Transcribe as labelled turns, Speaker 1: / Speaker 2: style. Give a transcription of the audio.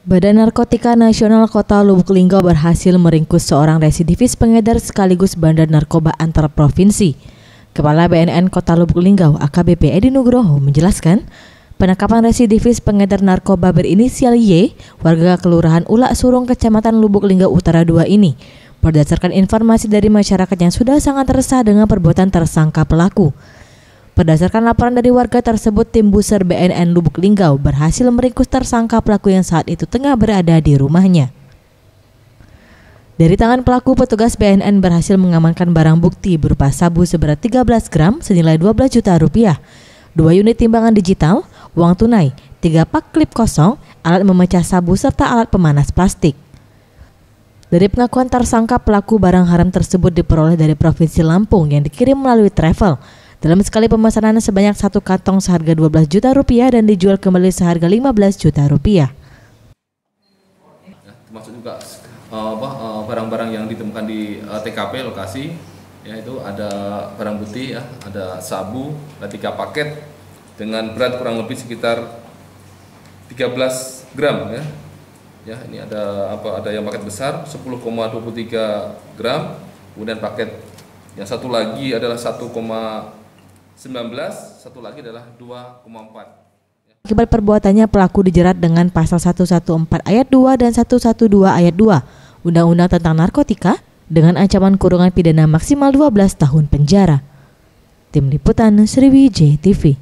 Speaker 1: Badan Narkotika Nasional Kota Lubuk Linggau berhasil meringkus seorang residivis pengedar sekaligus bandar narkoba antar provinsi. Kepala BNN Kota Lubuk Linggau AKBP Edi Nugroho menjelaskan, penangkapan residivis pengedar narkoba berinisial Y, warga Kelurahan Ulak Surung, Kecamatan Lubuk Linggau Utara 2 ini, berdasarkan informasi dari masyarakat yang sudah sangat resah dengan perbuatan tersangka pelaku. Berdasarkan laporan dari warga tersebut, tim Buser BNN Lubuk Linggau berhasil meringkus tersangka pelaku yang saat itu tengah berada di rumahnya. Dari tangan pelaku, petugas BNN berhasil mengamankan barang bukti berupa sabu seberat 13 gram senilai 12 juta rupiah, 2 unit timbangan digital, uang tunai, 3 pak klip kosong, alat memecah sabu serta alat pemanas plastik. Dari pengakuan tersangka, pelaku barang haram tersebut diperoleh dari Provinsi Lampung yang dikirim melalui travel. Dalam sekali pemesanan sebanyak 1 kantong seharga 12 juta rupiah dan dijual kembali seharga 15 juta rupiah.
Speaker 2: Termasuk juga barang-barang yang ditemukan di TKP lokasi, yaitu ada barang bukti, ya, ada sabu, ada 3 paket dengan berat kurang lebih sekitar 13 gram, ya. Ya, ini ada yang paket besar 10,23 gram, kemudian paket yang satu lagi adalah 1,19, satu lagi adalah 2,4.
Speaker 1: Akibat perbuatannya, pelaku dijerat dengan pasal 114 ayat 2 dan 112 ayat 2 Undang-Undang tentang Narkotika dengan ancaman kurungan pidana maksimal 12 tahun penjara. Tim Liputan Sriwijaya TV.